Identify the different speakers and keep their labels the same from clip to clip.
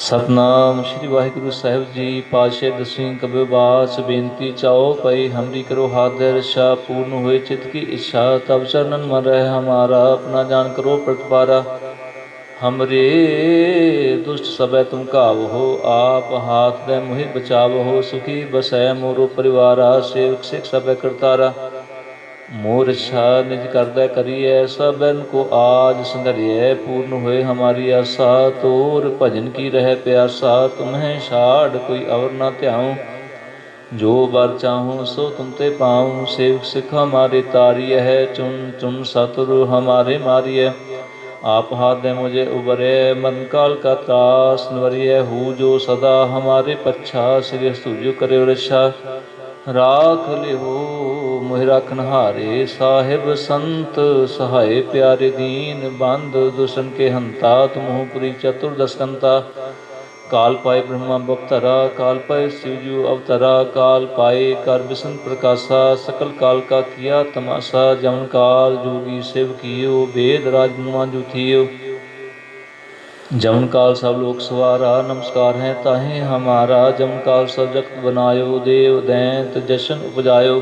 Speaker 1: सतनाम श्री वाहिगुरु साहिब जी। पातशाह दसवीं कबीर बास बेनती चाओ पई हमरी करो हाथ रक्षा पूर्ण हुए चित्त की इच्छा तब चरणन मन रहे हमारा अपना जान करो प्रतिपारा। हमरे दुष्ट सबै तुम काव हो आप हाथ दे मुहि बचाव हो सुखी बसै मोरो परिवारा सेवक सिख सबै करतारा। मोर इच्छा निज करदै करिए सबन को आज संघरिए पूर्ण हुए हमारी आशा तोर भजन की रह प्यासा तुम्हें छाड़ कोई और न ध्याऊं जो बर चाहूं सो तुम ते पाऊं सेवक सिख हमारे तारिय है चुन चुन सतुर हमारे मारिय आप हाथ दे मुझे उबरे मन काल का त्रास नवरिय हूँ जो सदा हमारे पच्छा श्री स्तुजो करे रक्षा राख लिहो मोहि रखनहारे साहिब संत सहाय प्यारे दीन बंद दुष्टन के हंता तुमहु पुरी चतुर्दशकंता काल पाए ब्रह्मा बवतरा काल पाए शिवजू अवतरा काल पाए कर विष्णु प्रकाशा सकल काल का किया तमाशा जमन काल जोगी शिव कियो वेद राज जो थियो जमन काल सब लोक सवारा नमस्कार है ताहे हमारा जमन काल सब जगत बनायो देव दैंत जशन उपजायो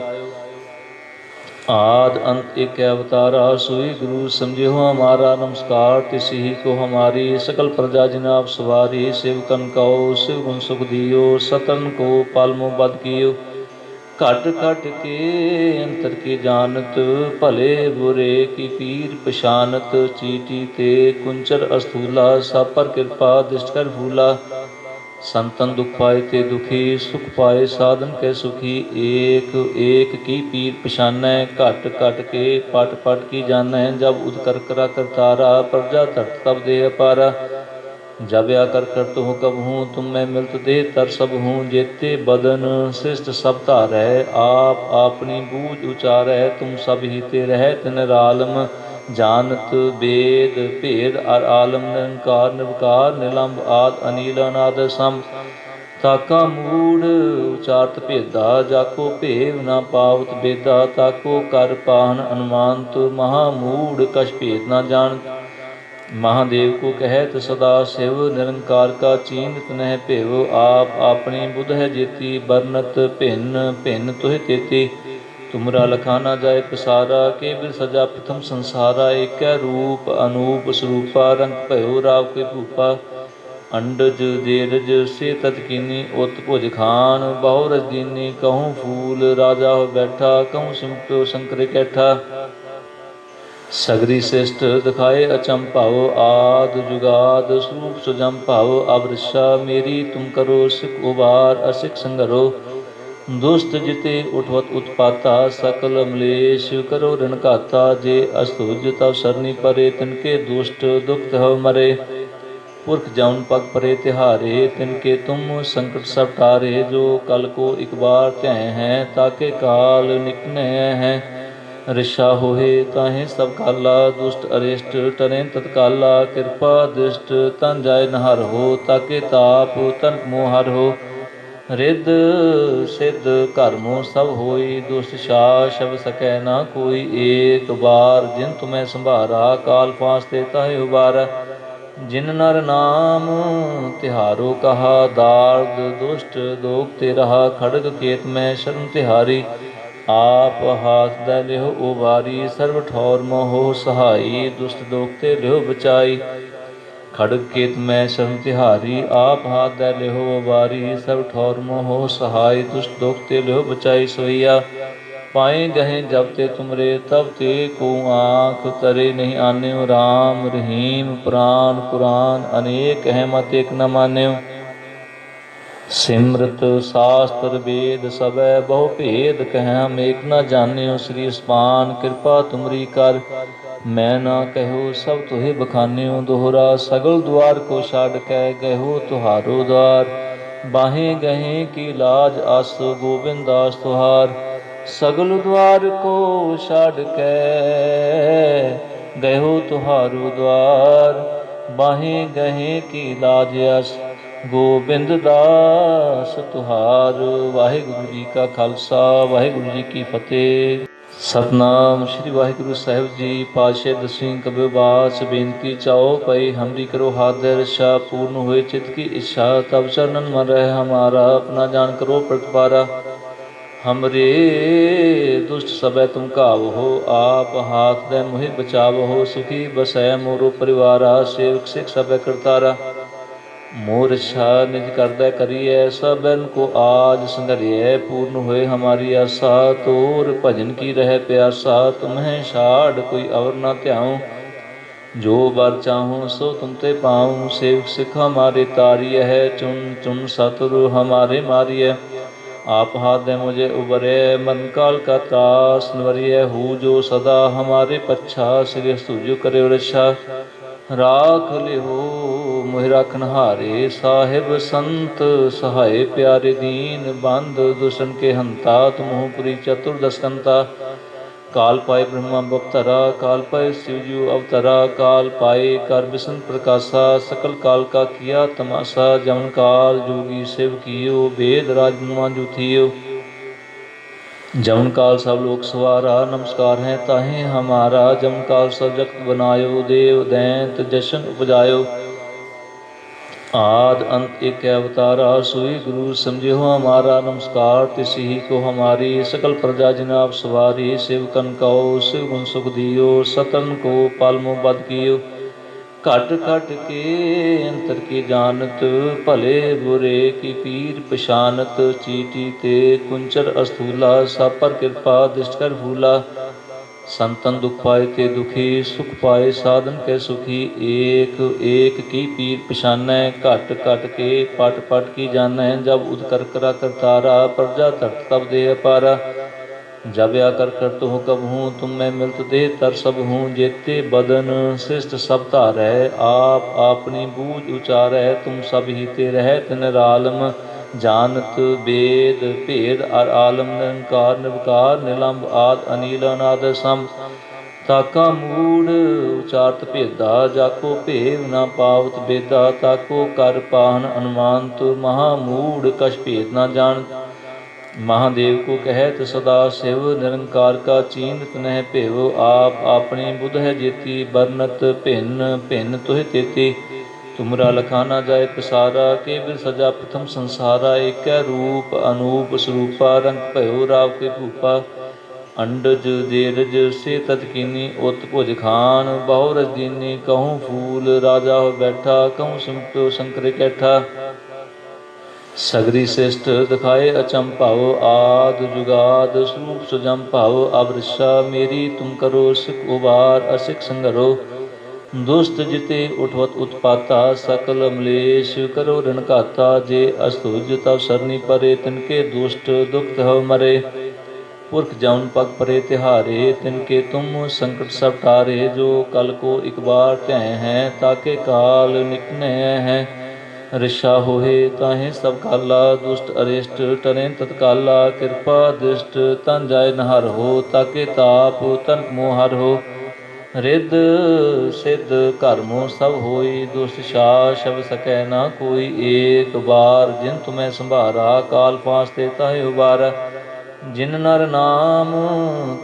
Speaker 1: आद अंत एक अवतारा सोई गुरु समझे हो हमारा नमस्कार तिसी को हमारी सकल प्रजा जिनाब सवारी सेवकन कहो शिव गुण सुख दियो सतन को पालमो बद कियो घट घट के अंतर की जानत भले बुरे की पीर पशानत चीटी ते कुंचर अस्थूला सब पर कृपा दृष्ट कर भूला संतन दुख पाए ते दुखी सुख पाए साधन के सुखी एक एक की पीर पशानै घट घट के पट पट की जानै जब उदकर करा करतारा प्रजा धरत तब दे अपारा जब आकर कर तो कब हूँ तुम मैं मिलत दे तर सब हूँ जेते बदन शिष्ट सब धारै आप अपनी बूझ उचारै तुम सब ही ते रह तिन आलम जानत वेद भेद अर आलम निरंकार निर्विकार निलंब आद अनिल अनाद सम ताका मूड उचारत भेदा जाको भेव न पावत बेदा ताको कर पाहन अनुमानत महामूड कछ भेद न जानत महादेव को कहत सदा शिव निरंकार का चीनत नह भेव आप अपनी बुध है जेती बरनत भिन्न भिन्न तुह तेती तुमरा लखा न जाए पसारा के बिर सजा प्रथम संसारा एक रूप अनूप स्वरूपा रंग भयो राव के भूपा अंडज देरज से तत्कीनी उत भुज खान बहु रजदीनी कहूँ फूल राजा हो बैठा कहूँ सिमटो शंकर कैठा सगरी श्रेष्ठ दिखाए अचम भाव आद जुगाद स्वरूप सुजम भाव अवृषा मेरी तुम करो सिख उबार असिख संगरो दुष्ट जिते उठवत उत्पाता सकल अमलेश करो ऋण घाता जे अस्तुज तव सरनी परे तिनके दुष्ट दुख हो मरे पुरख जौन पग परे तिहारे तिनके तुम संकट सब टारे जो कल को एक बार त्याय हैं ताके काल निकने हैं ऋषा होहे ताहे सब काला दुष्ट अरिष्ट टरें तत्काला कृपा दृष्ट तन जाय नहर हो ताके ताप तन मोहर हो रिद सिद्ध कर्मो सब होई दुष्ट शाह शब सकै ना कोई एक बार जिन तुम्हें संभारा काल पास ते ताहे उबारा जिन नर नाम तिहारो कहा दार्द दुष्ट दोग ते रहा खड़ग खेत में शर्म तिहारी आप हाथ दै लिहो उबारी सर्व ठौर मोहो सहाई दुष्ट दोखते लिहो बचाई खड़ग केत में शरण तिहारी आप हाथ दै लिहो उबारी सर्व ठौर मोहो सहाय दुष्ट दोखते लिहो बचाई सोइया पाए गहे जब ते तुमरे तब ते को आँख तरे नहीं आन्यो राम रहीम पुराण कुरान अनेक अहमत एक न मान्यो सिमरत शास्त्र वेद सबै बहु भेद कह हम एक न जान्यो श्री स्पान कृपा तुमरी कर मैं ना कहो सब तुहे बखान्यो दोहरा सगल द्वार को छाड़ कै गहो तुहारो द्वार बाहें गहें की लाज आस गोविंद दास तुहार सगल द्वार को छाड़ कै गहो तुहारो द्वार बाहें गहें की लाज आस गोबिंद दास तुहार। वाहिगुरु जी का खालसा वाहिगुरु जी की फतेह। ਸਤਨਾਮ ਸ਼੍ਰੀ ਵਾਹਿਗੁਰੂ ਸਾਹਿਬ ਜੀ। ਪਾਤਸ਼ਾਹ ਦਸਵੀਂ ਕਬਿਓ ਬਾਸ ਬੇਨਤੀ ਚਾਓ ਪਈ ਹਮਰੀ ਕਰੋ ਹਾਦਰ ਰਛਾ ਪੂਰਨ ਹੋਏ ਚਿਤ की इच्छा तब चरणन मन रहे हमारा अपना जान करो प्रगपारा हमरे दुष्ट सबै तुम काव हो आप हाथ दे मुहि बचाव हो सुखी बसै मोरो परिवारा सेवक सिख सबै करतारा मोर इच्छा निज करदै करिए सबन को आज संघरिए पूर्ण होए हमारी आशा तोर भजन की रह प्यासा तुम्हें छाड़ कोई और न ध्याऊं जो बर चाहूँ सो तुम ते पाऊँ सेवक सिख हमारे तारिय है चुन चुन सतुरु हमारे मारिय आप हाथ दे मुझे उबरे मन काल का त्रास नवरिय हूँ जो सदा हमारे पच्छा श्री स्तुजु करे रक्षा राख लिहो मोहि राखन हारे साहिब संत सहाय प्यारे दीन बंद दुष्टन के हंता तुमहुपुरी चतुर्दश कंता काल पाए ब्रह्मा बवतरा काल पाए शिवजू अवतरा काल पाए कर विष्णु प्रकाशा सकल काल का किया तमाशा जमन काल जोगी शिव कियो वेद राजनुमा जो थियो जमन काल सब लोक सवारा नमस्कार है ताहे हमारा जमन काल सब जगत बनायो देव दैंत जशन उपजायो आद अंत एक अवतारा सोई गुरु समझो हमारा नमस्कार तिसी को हमारी सकल प्रजा जिनाब सवारी सेवकन कहो शिव गुण सुख दियो सतन को पालमो बद कियो घट घट के अंतर की जानत भले बुरे की पीर पशानत चीटी ते कुंचर अस्थूला सब पर कृपा दृष्ट कर फूला संतन दुख पाए ते दुखी सुख पाए साधन के सुखी एक एक की पीर पछानै घट घट के पट पट की जानै जब उद कर करा करतारा प्रजा धरत तब दे अपारा जब आकर कर तो कब हूँ तुम मैं मिलत दे तर सब हूँ जेते बदन श्रेष्ठ सब धारै आप अपनी बूझ उचारै तुम सब ही ते रहत निरालम जानत वेद भेद अर आलम निरंकार निर्विकार निलंब आद अनिल अनाद सम ताका मूड उचारत भेदा जाको भेव न पावत बेदा ताको कर पाहन अनुमान तुर महामूड कछ भेद न जान महादेव को कहत सदा शिव निरंकार का चीनत नह भेव आप अपनी बुध है जेती बरनत भिन्न भिन्न तुह तेती तुमरा लखाना जाए पसारा केवल सजा प्रथम संसारा एक रूप अनूप स्वरूपा रंग भयो राव के भूपा अंडज देरज से तत्कीनी उत भुज खान बहु रजदीनी कहूँ फूल राजा हो बैठा कहूँ सिमटो शंकर कैठा सगरी श्रेष्ठ दिखाए अचम भाव आद जुगाद स्वरूप सुजम भाव अब ऋषा मेरी तुम करो सिख उबार असिख संगरो दुष्ट जिते उठवत उत्पाता सकल अमलेश करो ऋण घाता जे अस्तुज तब सरनी परे तिनके दुष्ट दुख हो मरे पुरख जौन पग परे तिहारे तिनके तुम संकट सब टारे जो कल को एक बार त्यह हैं ताके काल निकने हैं ऋषा होहे ताहे सब काला दुष्ट अरिष्ट टरें तत्काला कृपा दृष्ट तन जाय नहर हो ताके ताप तन मोहर हो रिद सिद्ध कर्मो सब होई दुष्ट शाह शब सकै ना कोई एक बार जिन तुम्हें संभारा काल पास देता है उबारा जिन नर नाम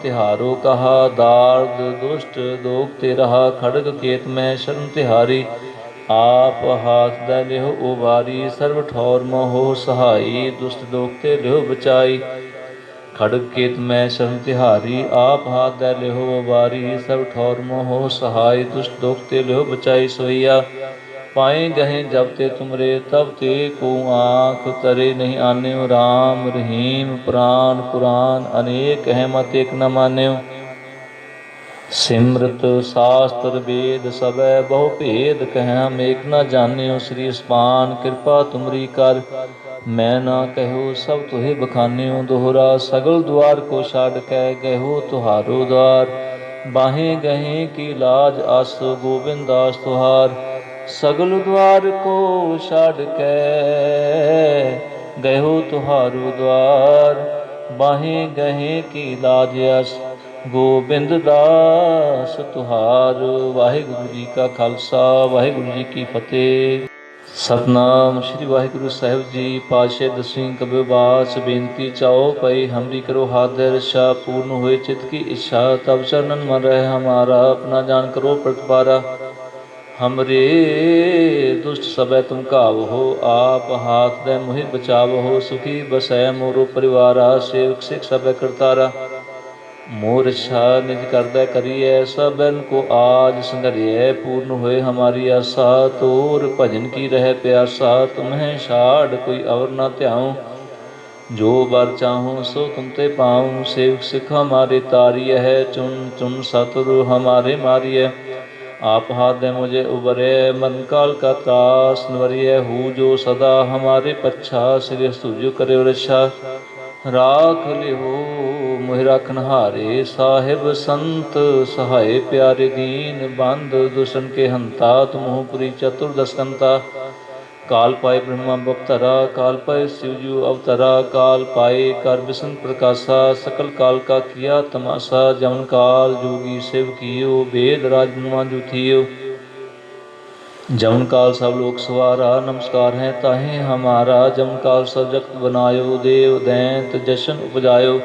Speaker 1: तिहारो कहा दार्द दुष्ट दोग ते रहा खड़ग केत में शरण तिहारी आप हाथ दै लिहो उबारी सर्व ठौर मोहो सहाई दुष्ट दोग ते लिहो बचाई खड़ग केत में शरण तिहारी आप हाथ दै लिहो वारी सब ठौर मोहो सहाय दुष्ट दोख ते लिहो बचाई सोइया पाए गहे जब ते तुमरे तब ते को आँख तरे नहीं आने राम रहीम प्राण पुराण अनेक है मत एक न मान्यो सिमरत शास्त्र वेद सब बहु भेद कह हम एक न जान्यो श्री स्पान कृपा तुमरी कर मैं ना कहो सब तुहे बखान्यो दोहरा सगल द्वार को छाड़ कै गहो तुहारो द्वार बाहें गहें की लाज आस गोविंद दास तुहार सगल द्वार को छाड़ कै गहो तुहारो द्वार बाहें गहें की लाज आस गोबिंद दास तुहार। वाहिगुरु जी का खालसा वाहिगुरु जी की फतेह। सतनाम श्री वाहिगुरु साहिब जी। पातशाह दसवीं कबीर बास बेनती चाओ पई हमरी करो हाथ रक्षा पूर्ण हुए चित्त की इच्छा तब चरणन मन रहे हमारा अपना जान करो प्रतिपारा। हमरे दुष्ट सबै तुम काव हो आप हाथ दे मुहि बचाव हो सुखी बसै मोरो परिवारा सेवक सिख सबै करतारा। मोर इच्छा निज करदै करिए सबन को आज संघरिए पूर्ण हुए हमारी आशा तोर भजन की रह प्यासा तुम्हें छाड़ कोई और न ध्याऊं जो बर चाहूं सो तुम ते पाऊं सेवक सिख हमारे तारिय है चुन चुन सतुरु हमारे मारिय आप हाथ दे मुझे उबरे मन काल का त्रास नवरिय हूँ जो सदा हमारे पच्छा सिर स्तुजु करे रक्षा राख लिहो मोहि रखनहारे साहिब संत सहाय प्यारे दीन बंद दुष्टन के हंता तुमहु पुरी चतुर्दश कंता। काल पाए ब्रह्मा बपतरा काल पाए शिवजू अवतरा काल पाए कर विष्णु प्रकाशा सकल काल का किया तमाशा जमन काल जोगी शिव कियो वेद राजनुमा जो थियो जमन काल सब लोक सवारा नमस्कार है ताहे हमारा जमन काल सब जगत बनायो देव दैंत जशन उपजायो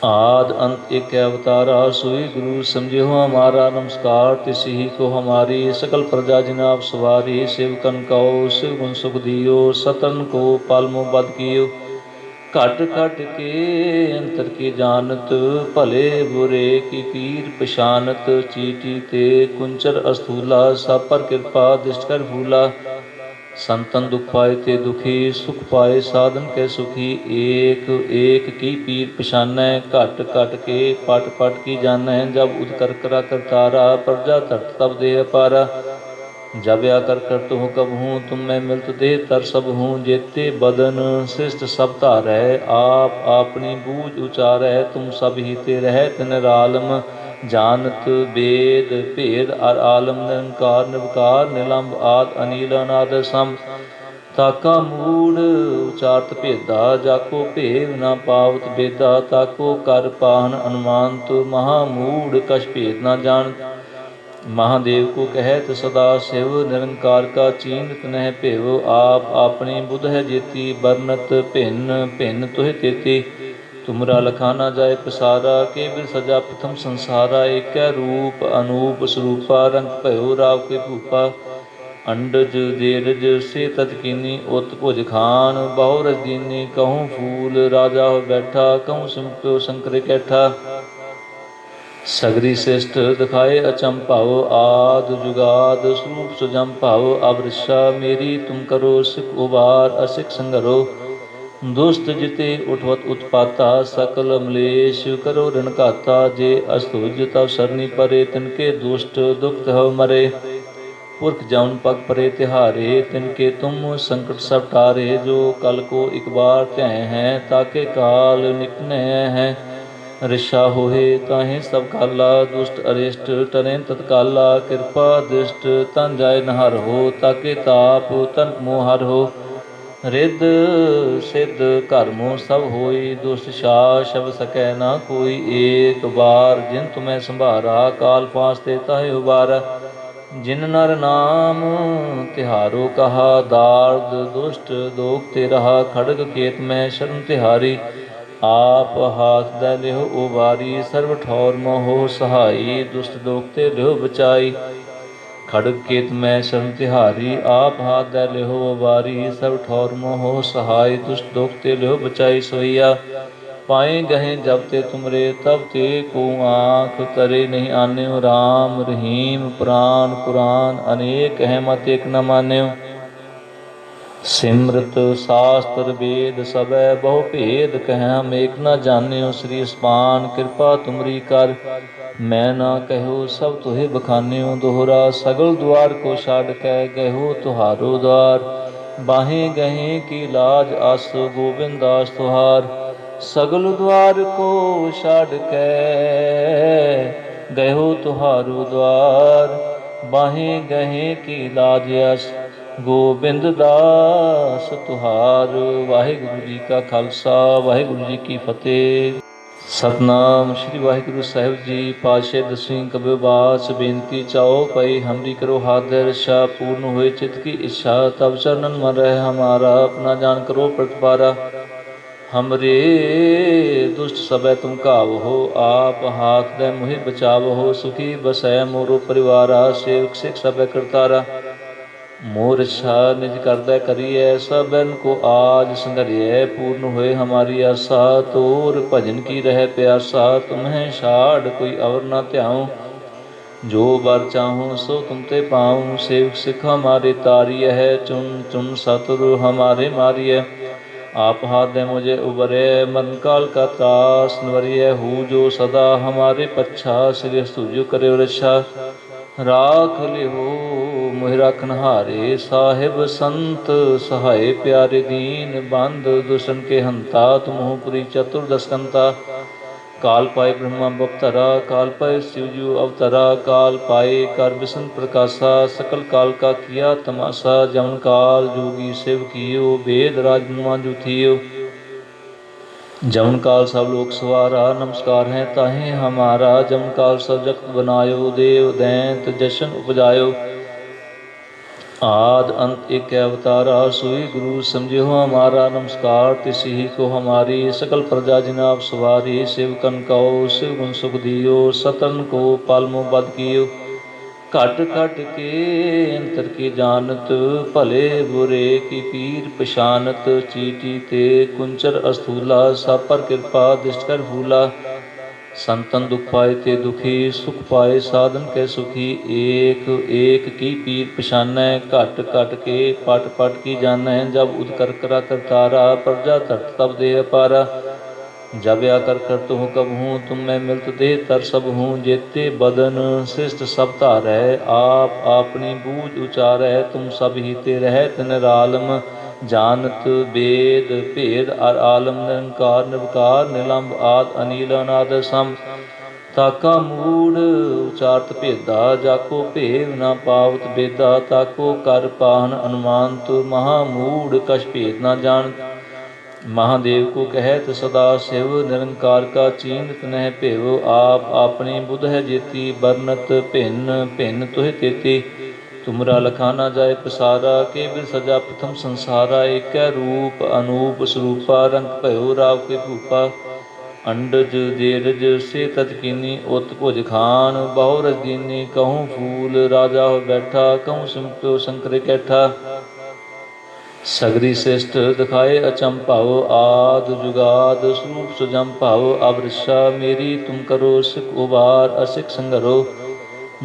Speaker 1: आद अंत एक अवतारा सोई गुरु समझे हो हमारा नमस्कार तिसी को हमारी सकल प्रजा जिनाब सवारी सेवकन कहो शिव गुण सुख दियो सतन को पालमो बद कियो घट घट के अंतर की जानत भले बुरे की पीर पशानत चीटी ते कुंचर अस्थूला सब पर कृपा दृष्ट कर भूला संतन दुख पाए ते दुखी सुख पाए साधन के सुखी एक एक की पीर पशानै घट घट के पट पट की जानै जब उद कर करा करतारा प्रजा धरत तब दे अपारा जब आकर कर तो कब हूँ तुम मैं मिलत दे तर सब हूँ जेते बदन श्रेष्ठ सब धारै आप अपनी बूझ उचारै तुम सब ही ते रहत निरालम जानत वेद भेद अर आलम निरंकार निर्विकार निलंब आद अनिल अनाद सम ताका मूड उचारत भेदा जाको भेव न पावत बेदा ताको कर पाहन अनुमानत महामूड कछ भेद न जानत महादेव को कहत सदा शिव निरंकार का चीनत नह भेव आप अपनी बुध है जेती बरनत भिन्न भिन्न तुह तेती तुमरा लखा न जाए पसारा केवल सजा प्रथम संसारा एक रूप अनूप स्वरूपा रंग भयो राव के भूपा अंडज देरज से तत्कीनी उत भुज खान बहु रजदीनी कहूँ फूल राजा हो बैठा कहूँ सिंपो शंकर कैठा सगरी श्रेष्ठ दिखाए अचम भाव आद जुगाद स्वरूप सुजम भाव अवृषा मेरी तुम करो सिख उबार असिख संगरो दुष्ट जिते उठवत उत्पाता सकल मलेश करो ऋण घाता जे अस्तुज तव सरनी परे तिनके दुष्ट दुख हव मरे पुरख जौन पग परे तिहारे तिनके तुम संकट सब टारे जो कल को एक बार त्याह हैं ताके काल निकने हैं ऋषा होहे ताहे सब काला दुष्ट अरिष्ट टरें तत्काला कृपा दृष्ट तन जाय नहर हो ताके ताप तन मोहर हो रिद सिद्ध कर्मो सब होई दुष्ट शा शब सकै ना कोई एक बार जिन तुम्हें संभारा काल पास ते ताहे उबारा जिन नर नाम तिहारो कहा दार्द दुष्ट दोख ते रहा खड़ग खेत में शरण तिहारी आप हाथ दै लिहो उबारी सर्व ठौर मोह सहाई दुष्ट दोख ते लिहो बचाई खड़ग केत में शरण तिहारी आप हाथ दै लिहो उबारी सर्व ठौर मोह सहाय दुष्ट दोख ते लिहो बचाई सोइया पाए गहे जब ते तुमरे तब ते को आँख करे नहीं आने राम रहीम प्राण पुराण अनेक है मत एक न मान्यो सिमरत शास्त्र वेद सबै बहु भेद कह हम एक न जान्यो श्री स्पान कृपा तुमरी कर मैं ना कहो सब तुहे बखान्यो दोहरा सगल द्वार को छाड़ कै गहो तुहारो द्वार बाहें गहें की लाज आस गोविंद दास तुहार सगल द्वार को छाड़ कै गहो तुहारो द्वार बाहें गहें की लाज आस गोबिंद दास तुहार। वाहिगुरु जी का खालसा वाहिगुरु जी की फतेह। सतनाम श्री वाहिगुरु साहिब जी। पातशाह दसवीं कबियो बास बेनती चाओ पई हमरी करो हाथ रक्षा पूर्ण हुए चित्त की इच्छा तब चरणन मन रह हमारा अपना जान करो प्रतिपारा। हमरे दुष्ट सबै तुम काव हो आप हाथ दे मुहि बचाव हो सुखी बसै मोरो परिवारा सेवक सिख सबै करतारा। मोर इच्छा निज करदै करिए सबन को आज संघरिए पूर्ण हुए हमारी आशा तोर भजन की रह प्यासा तुम्हें छाड़ कोई और न ध्याऊं जो बर चाहूं सो तुम ते पाऊं सेवक सिख हमारे तारिय है चुन चुन सतुरु हमारे मारिय आप हाथ दे मुझे उबरे मरण काल का त्रास नवरिय हूँ जो सदा हमारे पच्छा श्री स्तुजो करे रक्षा राख लिहो मोहि रखनहारे साहिब संत सहाय प्यारे दीन बंद दुष्टन के हंता तुमहु पुरी चतुर्दश कंता काल पाए ब्रह्मा बपतरा काल पाए शिवजू अवतरा काल पाए कर विष्णु प्रकाशा सकल काल का किया तमाशा जमन काल जोगी शिव कियो वेद राजनुमा जो थियो जमन काल सब लोक सवारा नमस्कार है ताहे हमारा जमन काल सब जगत बनायो देव दैंत जशन उपजायो आद अंत एक अवतारा सोई गुरु समझो हमारा नमस्कार तिस ही को हमारी सकल प्रजा जिनाब सवारी शिवकन कहो शिव गुण सुख दियो सतन को पालमो बद कियो घट घट के अंतर की जानत भले बुरे की पीर पशानत चीटी ते कुंचर अस्थूला सब पर कृपा दृष्ट कर फूला संतन दुख पाए ते दुखी सुख पाए साधन के सुखी एक एक की पीर पशानै घट घट के पट पट की जानै जब उद कर करा करतारा प्रजा धरत तब दे अपारा जब आकर कर तुम कब हूँ तुम मैं मिलत दे तर सब हूँ जेते बदन श्रेष्ठ सब धारै आप अपनी बूझ उचारै तुम सब ही ते रहत निरालम जानत वेद भेद अर आलम निरंकार निर्विकार निलंब आद अनिल अनाद सम ताका मूड उचारत भेदा जाको भेव न पावत बेदा ताको कर पाहन अनुमान तु महामूड कछ भेद न जानत महादेव को कहत सदा शिव निरंकार का चीनत नह भेव आप अपनी बुध है जेती बरनत भिन्न भिन्न तुह तेती तुमरा लखा न जाय प्रसारा के बिर सजा प्रथम संसारा एक रूप अनूप स्वरूपा रंग भयो राव के भूपा अंडज जेरज से तजकीनी उत भुज खान बहु रजदीनी कहूँ फूल राजा हो बैठा कहूँ सिमटो शंकर कैठा सगरी श्रेष्ठ दिखाए अचम भाव आद जुगाद स्वरूप सुजम भाव अवृषा मेरी तुम करो सिख उबार असिख संगरो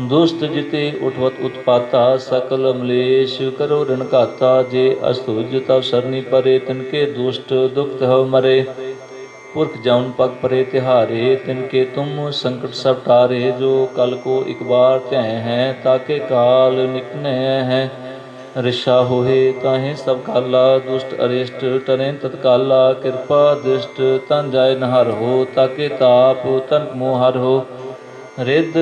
Speaker 1: दुष्ट जिते उठवत उत्पाता सकल अमलेश करो ऋण घाता जे अस्तुज तब सरनी परे तिनके दुष्ट दुख हव मरे पुरख जौन पग परे तिहारे तिनके तुम संकट सब टारे जो कल को एक बार त्यह हैं ताके काल निकने हैं ऋषा होहे ताहे सब काला दुष्ट अरिष्ट टरें तत्काला कृपा दृष्ट तन जाय नहर हो ताके ताप तन मोहर हो रिद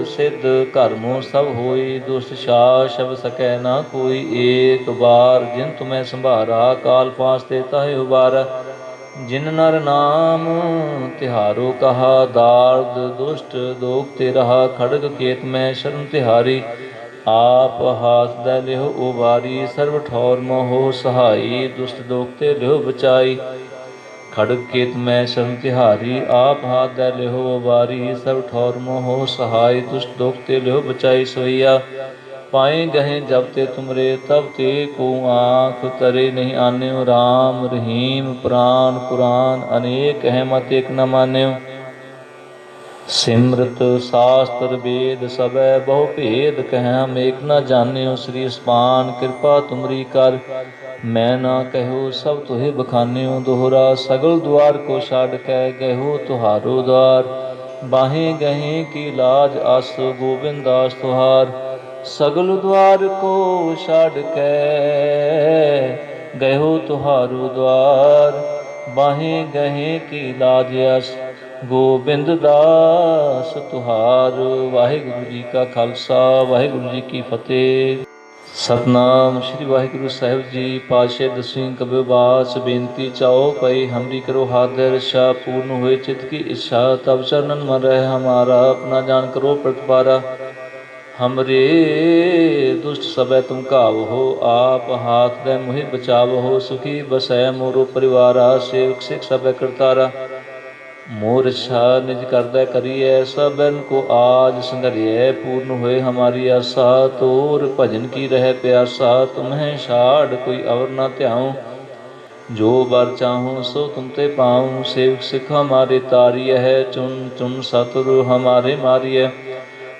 Speaker 1: सिद्ध कर्मो सब होई दुष्ट शा शब सकै ना कोई एक बार जिन तुम्हें संभारा काल पास ते ताहे उबारा जिन नर नाम तिहारो कहा दार्द दुष्ट दोख ते रहा खड़ग केत में शरण तिहारी आप हाथ दै लिहो उबारी सर्व ठौर मोहो सहाई दुष्ट दोखते लिहो बचाई खड़ग केत में शरण तिहारी आप हाथ दै लिहो उबारी सर्व ठौर मोहो सहाय दुष्ट दोखते लिहो बचाई सोइया पाए गहे जब ते तुमरे तब ते को आँख तरे नहीं आन्यो राम रहीम प्राण कुरान अनेक अहमत एक न मान्यो सिमरत शास्त्र वेद सबै बहु भेद कह हम एक न जान्यो श्री स्पान कृपा तुमरी कर मैं ना कहो सब तुहे बखान्यो दोहरा सगल द्वार को छाड़ कै गहो तुहारो द्वार बाहें गहें की लाज आस गोविंद दास तुहार सगल द्वार को छाड़ कै गहो तुहारो द्वार बाहें गहें की लाज आस गोबिंद दास तुहार। वाहिगुरु जी का खालसा वाहिगुरु जी की फतेह। ਸਤਨਾਮ ਸ਼੍ਰੀ ਵਾਹਿਗੁਰੂ ਸਾਹਿਬ ਜੀ। ਪਾਤਸ਼ਾਹ ਦਸਵੀਂ ਕਬਿਓ ਬਾਸ ਬੇਨਤੀ ਚਾਓ ਪਈ ਹਮਰੀ ਕਰੋ ਹਾਦਰ ਰਛਾ ਪੂਰਨ ਹੋਏ ਚਿਤ की इच्छा तब चरणन मन रहे हमारा अपना जान करो प्रतिपारा हमरे दुष्ट सबै तुम काव हो आप हाथ दे मुहि बचाव हो सुखी बसै मोरो परिवारा सेवक सिख सबै करतारा मोर इच्छा निज करदै करिए सबन को आज संघरिए पूर्ण होए हमारी आशा तोर भजन की रह प्यासा तुम्हें छाड़ कोई अवर न ध्याऊं जो बर चाहूँ सो तुम ते पाऊँ सेवक सिख हमारे तारिय है चुन चुन सतुरु हमारे मारिय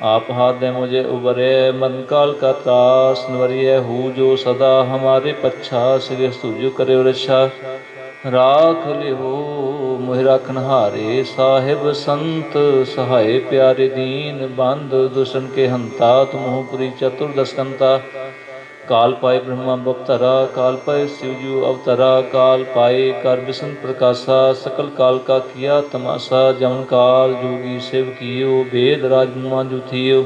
Speaker 1: आप हाथ दे मुझे उबरे मन काल का त्रास नवरिय हूँ जो सदा हमारे पच्छा सिर स्तुजु करे रक्षा राख लिहो मोहि रखनहारे साहिब संत सहाय प्यारे दीन बंद दुष्टन के हंता तुम हो पुरी चतुर्दश कंता काल पाए ब्रह्मा बवतरा काल पाए शिवजू अवतरा काल पाए कर विष्णु प्रकाशा सकल काल का किया तमाशा जमन काल जोगी शिव कियो वेद राजनुमा जो थियो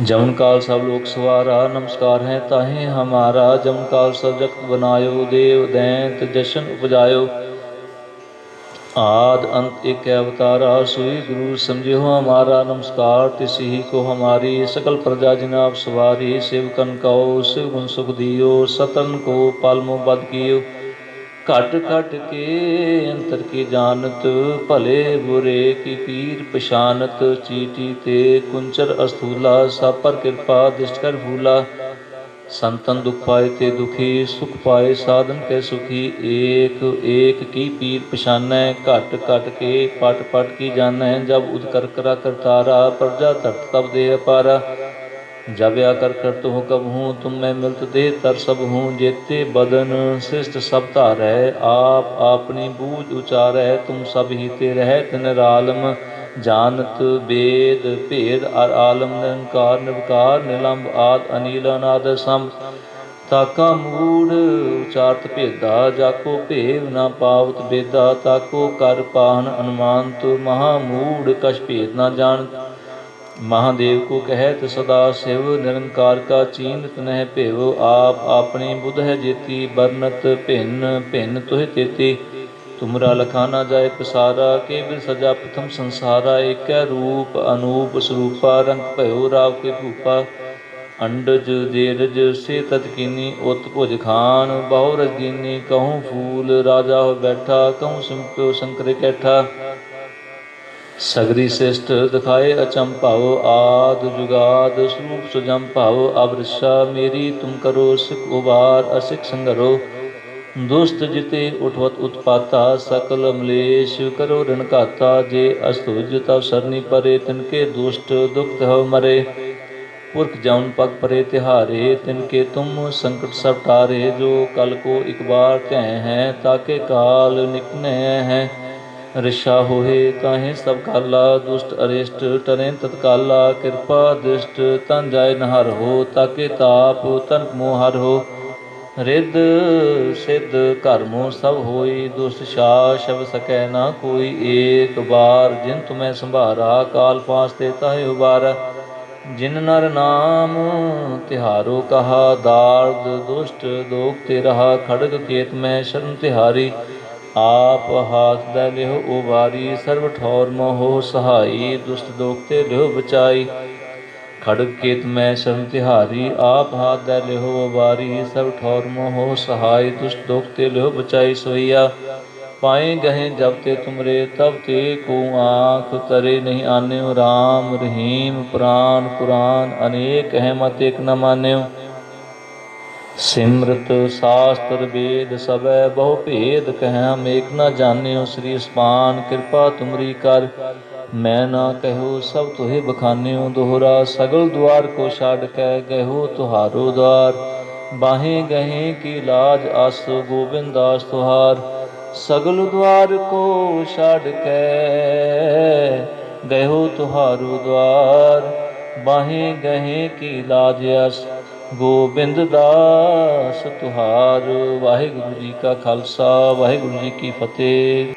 Speaker 1: जमन काल सब लोक सवारा नमस्कार है ताहे हमारा जमन काल सब जगत बनायो देव दैंत जशन उपजायो आद अंत एक अवतारा सोई गुरु समझो हमारा नमस्कार तिस ही को हमारी सकल प्रजा जिनाब सवारी सेवकन कहो शिव गुण सुख दियो सतन को पालमो बद कियो घट घट के अंतर की जानत भले बुरे की पीर पशानत चीटी ते कुंचर अस्थूला सब पर कृपा दृष्ट कर भूला संतन दुख पाए ते दुखी सुख पाए साधन के सुखी एक एक की पीर पछानै घट घट के पट पट की जानै जब उद कर करा करतारा प्रजा धरत तब दे अपारा जब आकर कर तो कब हूँ तुम मैं मिलत दे तर सब हूँ जेते बदन श्रेष्ठ सब धारै आप अपनी बूझ उचारै तुम सब ही ते रह तिन आलम जानत वेद भेद अर आलम निरंकार निर्विकार निलंब आद अनिल अनाद सम ताका मूढ़ उचारत भेदा जाको भेव न पावत बेदा ताको कर पाहन अनुमान तो महामूढ़ कछ भेद न जान महादेव को कहत सदा शिव निरंकार का चीनत नह भेव आप अपनी बुध है जेती बरनत भिन्न भिन्न तुह तेती तुमरा लखा ना जाए पसारा के बिर सजा प्रथम संसारा एक रूप अनूप स्वरूपा रंग भयो राव के भूपा अंडज जेरज से तत्कीनी उत भुज खान बहु रजदीनी कहूँ फूल राजा हो बैठा कहूँ सिंप्यो शंकर कैठा सगरी श्रेष्ठ दिखाए अचम भाव आद जुगाद स्वरूप सुजम भाव अब रक्षा मेरी तुम करो सिख उबार असिख संगरो दुष्ट जिते उठवत उत्पाता सकल मलेश करो ऋण घाता जे अस्तुज तब सरनी परे तिनके दुष्ट दुख हो मरे पुरख जौन पग परे तिहारे तिनके तुम संकट सब टारे जो कल को एक बार कह हैं ताके काल निकने हैं ऋषा होए ताहे सब काला दुष्ट अरिष्ट टरें तत्काला कृपा दृष्ट तन जाय नहर हो ताके ताप तन मोहर हो रिद सिद्ध कर्मो सब होई दुष्ट शा शब सकै ना कोई एक बार जिन तुम्हें संभारा काल पास देता है उबारा जिन नर नाम तिहारो कहा दार्द दुष्ट दोख ते रहा खड़ग केत में शरण तिहारी आप हाथ दै लिहो उबारी सर्व ठौर मोहो सहाई दुष्ट दोख ते लिहो बचाई खड़ग केत में शरण तिहारी आप हाथ दै लिहो बारी सब ठौर मोहो सहाय दुष्ट दोख ते लिहो बचाई सोइया पाए गहे जब ते तुमरे तब ते को आँख तरे नहीं आन्यो राम रहीम प्राण पुराण अनेक है मत एक न मान्यो सिमरत शास्त्र वेद सब बहु भेद कह हम एक न जान्यो श्री स्पान कृपा तुमरी कर मैं ना कहो सब तुहे बखान्यो दोहरा सगल द्वार को छाड़ कै गहो तुहारो द्वार बाहें गहे की लाज आस गोविंद दास तुहार सगल द्वार को छाड़ कै गहो तुहारो द्वार बाहें गहे की लाज आस गोबिंद दास तुहार। वाहिगुरु जी का खालसा वाहिगुरु जी की फतेह।